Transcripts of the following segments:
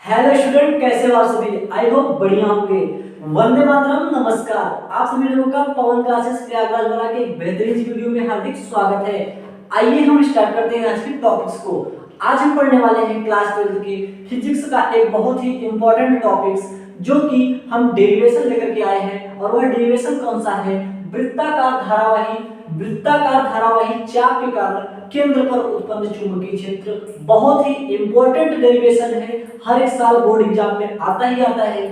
Hello student, कैसे हो आप सभी? आई होप बढ़िया होंगे। वंदे मातरम, नमस्कार। आप सभी लोगों का पवन क्लासेस प्रयागराज वाला के एक बेहतरीन वीडियो में हार्दिक स्वागत है। आइए हम स्टार्ट करते हैं आज के टॉपिक्स को। आज हम पढ़ने वाले हैं क्लास 12 की फिजिक्स का एक बहुत ही इंपॉर्टेंट टॉपिक्स, जो कि हम डेरिवेशन लेकर के आए हैं। और वह डेरिवेशन कौन सा है? वृत्ताकार धारावाही चाप के कारण केंद्र पर उत्पन्न चुंबकीय क्षेत्र। बहुत ही इंपॉर्टेंट डेरिवेशन है, हर एक साल बोर्ड एग्जाम में आता ही आता है,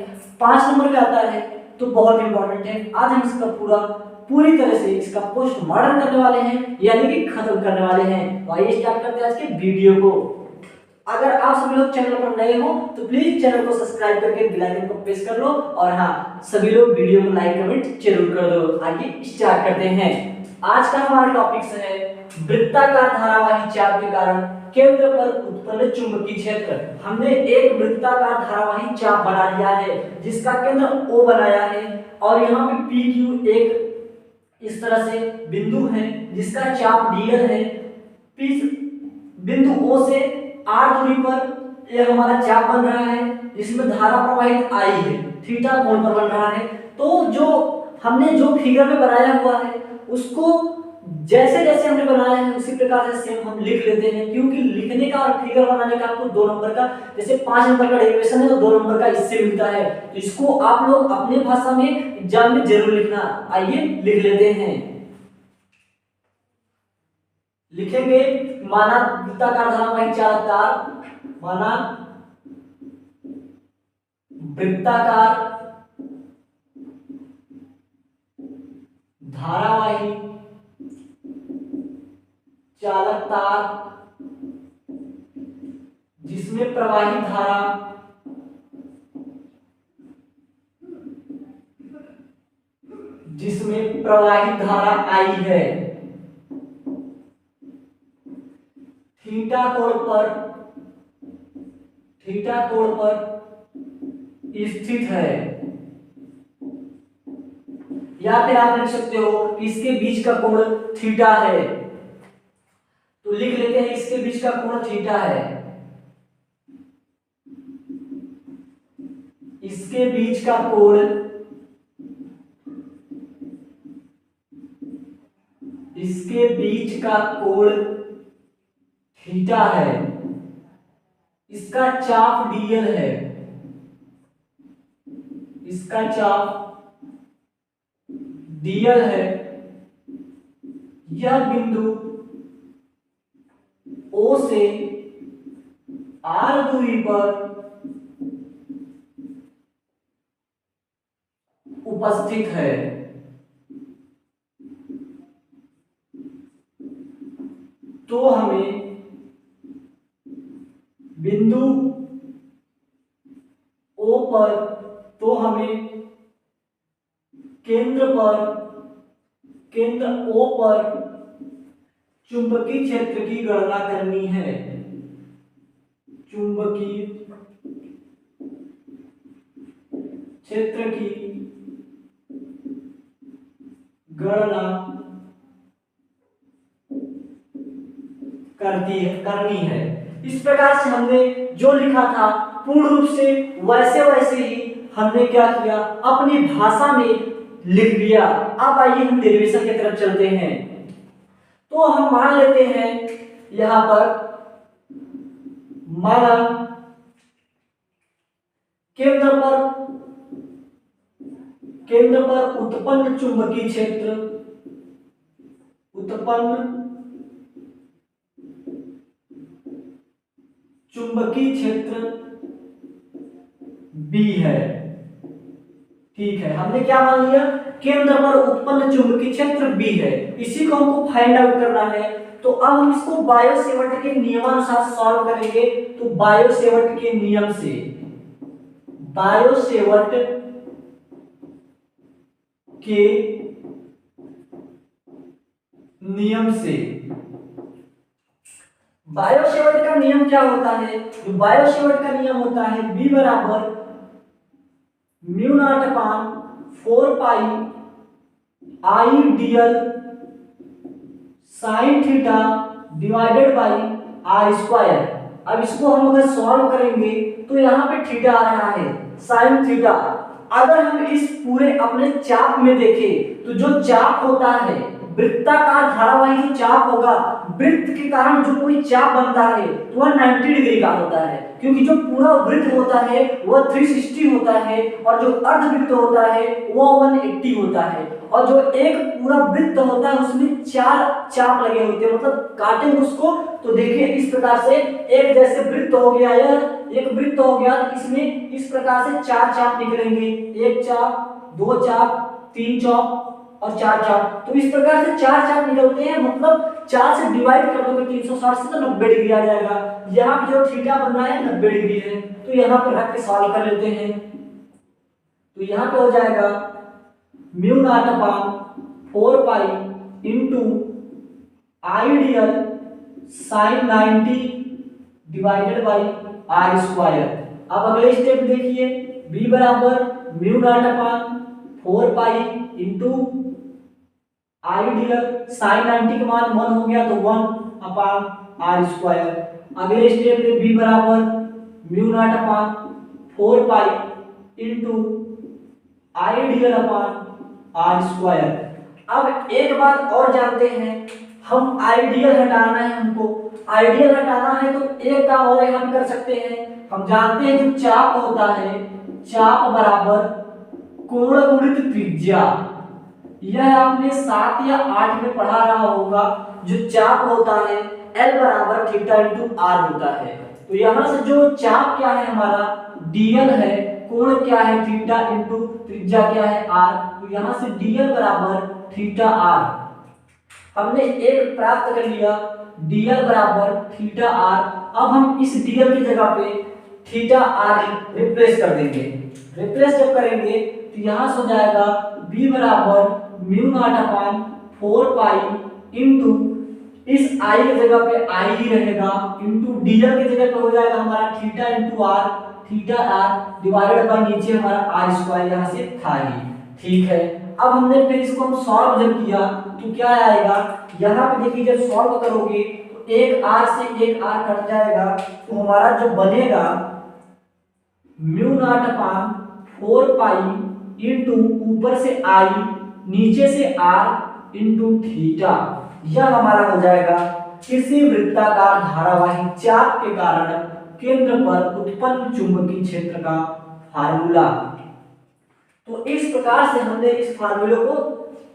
5 नंबर में आता है, तो बहुत इंपॉर्टेंट है। आज हम इसका पूरी तरह से इसका पोस्टमार्टम करने वाले हैं, यानी कि खत्म करने वाले हैं। तो आइए स्टार्ट करते हैं आज के वीडियो को। अगर आप सभी लोग चैनल पर नए हो तो प्लीज चैनल को सब्सक्राइब करके बेल आइकन को प्रेस कर लो, और हाँ, सभी लोग वीडियो को लाइक कमेंट जरूर कर दो। आइए स्टार्ट करते हैं। आज का हमारा टॉपिक है वृत्ताकार धारावाही चाप के कारण केंद्र पर उत्पन्न चुंबकीय क्षेत्र। हमने एक वृत्ताकार धारावाही चाप बना लिया है जिसका केंद्र O बनाया है, और यहाँ पे PQ एक इस तरह से बिंदु है जिसका चाप dl है। बिंदु O से r दूरी पर यह हमारा चाप बन रहा है जिसमें धारा प्रवाहित I है, थीटा कोण पर बन रहा है। तो जो हमने जो फिगर में बनाया हुआ है उसको जैसे जैसे हमने बनाया है उसी प्रकार से सेम हम लिख लेते हैं, क्योंकि लिखने का और फिगर बनाने का आपको 2 नंबर का, जैसे 5 नंबर का डेरिवेशन है तो 2 नंबर का इससे मिलता है। तो इसको आप लोग अपने भाषा में एग्जाम में जरूर लिखना। आइए लिख लेते हैं। लिखेंगे माना वृत्ताकार धारावाही चाप तार, माना वृत्ताकार धारावाही चालक तार जिसमें प्रवाहित धारा I है। थीटा कोण पर स्थित है, या फिर आप लिख सकते हो कि इसके बीच का कोण थीटा है। तो लिख लेते हैं इसके बीच का कोण थीटा है। इसके बीच का कोण थीटा है। इसका चाप dl है। यह बिंदु O से r दूरी पर उपस्थित है। तो हमें बिंदु O पर, केंद्र O पर चुंबकीय क्षेत्र की गणना करनी है। चुंबकीय क्षेत्र की गणना करनी है। इस प्रकार से हमने जो लिखा था पूर्ण रूप से वैसे ही हमने क्या किया, अपनी भाषा में लिख दिया। अब आइए हम डेरिवेशन की तरफ चलते हैं। तो हम मान लेते हैं यहां पर, माना केंद्र पर उत्पन्न चुंबकीय क्षेत्र B है। ठीक है, हमने क्या मान लिया? केंद्र पर उत्पन्न चुंबकीय क्षेत्र B है। इसी को हमको फाइंड आउट करना है। तो अब हम इसको बायो-सेवर्ट के नियमानुसार सॉल्व करेंगे। तो बायो-सेवर्ट के नियम से बायो-सेवर्ट का नियम क्या होता है? जो बायो-सेवर्ट का नियम होता है B बराबर mu naught upon 4 pi I dl sin theta divided by r square. अब इसको हम अगर सॉल्व करेंगे तो यहाँ पे थीटा आ रहा है साइन थीटा। अगर हम इस पूरे अपने चाप में देखें तो जो चाप होता है वृत्ताकार धारावाही जो चाप होगा, वृत्त के कारण जो कोई चाप बनता है तो वह 90 डिग्री का होता है, क्योंकि जो पूरा वृत्त होता है वह 360 होता है और जो अर्धवृत्त होता है वह 180 होता है। और जो एक पूरा वृत्त होता है उसमें 4 चाप लगे होते हैं, मतलब काटेंगे उसको तो देखिए इस प्रकार से एक जैसे वृत्त हो गया, यह एक वृत्त हो गया तो इसमें इस प्रकार से 4 चाप निकलेंगे, 1 चाप, 2 चाप, 3 चाप और 4 चाप। तो इस प्रकार से 4 चाप निकलते हैं, मतलब 4 से डिवाइड कर दोगे 360 से तो 90 डिग्री आ जाएगा। यहाँ पे जो थीटा बन रहा है 90 डिग्री है, तो यहाँ पे रख के सॉल्व कर लेते हैं। तो यहाँ पे हो जाएगा mu naught upon 4 pi into ideal sine 90 divided by r square. अब अगले स्टेप देखिए, b बराबर mu naught upon 4 pi into ideal sine 90 का मान 1 हो गया तो 1 अपान आर स्क्वायर। अगले स्टेप में b बराबर mu naught upon 4 pi into ideal upon r square. अब एक बात और जानते हैं, हम आइडियल हटाना है, हमको आइडियल हटाना है तो एक काम और हम कर सकते हैं। हम जानते हैं जो चाप होता है, चाप बराबर कोण गुणित त्रिज्या। यह आपने 7 या 8 में पढ़ा रहा होगा। जो चाप होता है L बराबर थीटा इंटू आर होता है। तो यहाँ से जो चाप क्या है हमारा dl है, कोण क्या है थीटा इंटू त्रिज्या क्या है r, तो यहाँ से dl बराबर थीटा r हमने एक प्राप्त कर लिया, dl बराबर थीटा r। अब हम इस dl की जगह पे थीटा r रिप्लेस कर देंगे। रिप्लेस जब करेंगे तो यहाँ से हो जाएगा b बराबर mu naught upon 4 pi into इस i की जगह पे i ही रहेगा इंटू dl की जगह पे हो जाएगा हमारा theta into r, theta r divided by नीचे हमारा r स्क्वायर यहाँ से था ही। ठीक है, अब हमने फिर इसको हम सॉल्व जब किया तो क्या आएगा, यहाँ पे देखिए जब सॉल्व करोगे तो एक r से एक r कट जाएगा तो हमारा जो बनेगा mu naught upon 4 pi into ऊपर से i नीचे से r इंटू थीटा। यह हमारा हो जाएगा किसी वृत्ताकार धारावाही चाप के कारण केंद्र पर उत्पन्न चुंबकीय क्षेत्र का फार्मूला। तो इस प्रकार से हमने इस फार्मूले को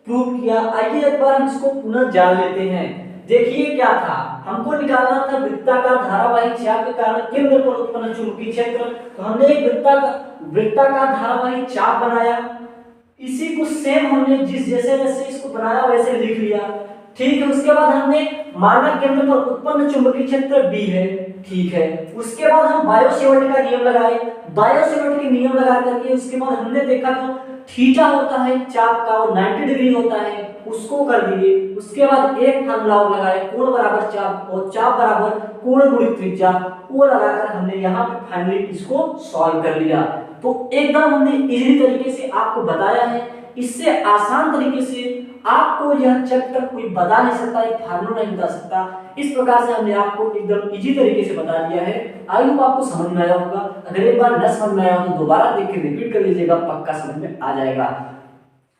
प्रूव किया। आइए एक बार हम इसको पुनः जान लेते हैं। देखिए क्या था, हमको निकालना था वृत्ताकार धारावाही चाप के कारण केंद्र पर उत्पन्न चुंबकीय क्षेत्र। तो हमने एक वृत्ताकार धारावाही चाप बनाया, इसी को सेम हमने जैसे जैसे इसको बनाया वैसे लिख लिया। ठीक है, उसके बाद हमने माना केंद्र पर उत्पन्न चुंबकीय क्षेत्र B है। ठीक है, उसके बाद हम बायो-सेवर्ट का नियम लगाए। बायो-सेवर्ट के नियम लगा करके उसके बाद हमने देखा जो थीटा होता है चाप का वो 90 डिग्री होता है, उसको कर दिए। उसके बाद एक फार्मूला लगाए, कोण बराबर चाप और चाप बराबर कोण गुणित त्रिज्या, वो लगाकर हमने यहाँ पे फाइनली इसको सॉल्व कर लिया। तो एकदम हमने इजीली तरीके से आपको बताया है। इससे आसान तरीके से आपको यह चैप्टर कोई बता नहीं सकता, एक फार्मूला नहीं बता सकता। इस प्रकार से हमने आपको एकदम इजी तरीके से बता दिया है। आई होप आपको समझ में आया होगा। अगर एक बार न समझ में आया हो तो दोबारा देख के रिपीट कर लीजिएगा, पक्का समझ में आ जाएगा।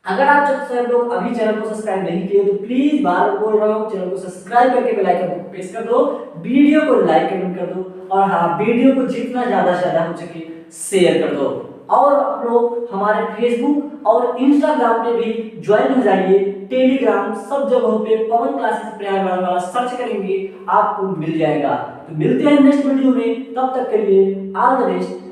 अगर आप जब से लोग अभी चैनल को सब्सक्राइब नहीं किए तो प्लीज बार बोल रहा हूँ, चैनल को सब्सक्राइब करके बेल आइकन को प्रेस कर दो, वीडियो को लाइक कमेंट कर दो और हाँ, वीडियो को जितना ज्यादा से ज्यादा हो सके शेयर कर दो। और आप लोग हमारे फेसबुक और इंस्टाग्राम पे भी ज्वाइन हो जाइए, टेलीग्राम सब जगहों पे पवन क्लासेस प्रयागराज वाला सर्च करेंगे आपको मिल जाएगा। तो मिलते हैं नेक्स्ट वीडियो में, तब तक के लिए ऑल द बेस्ट।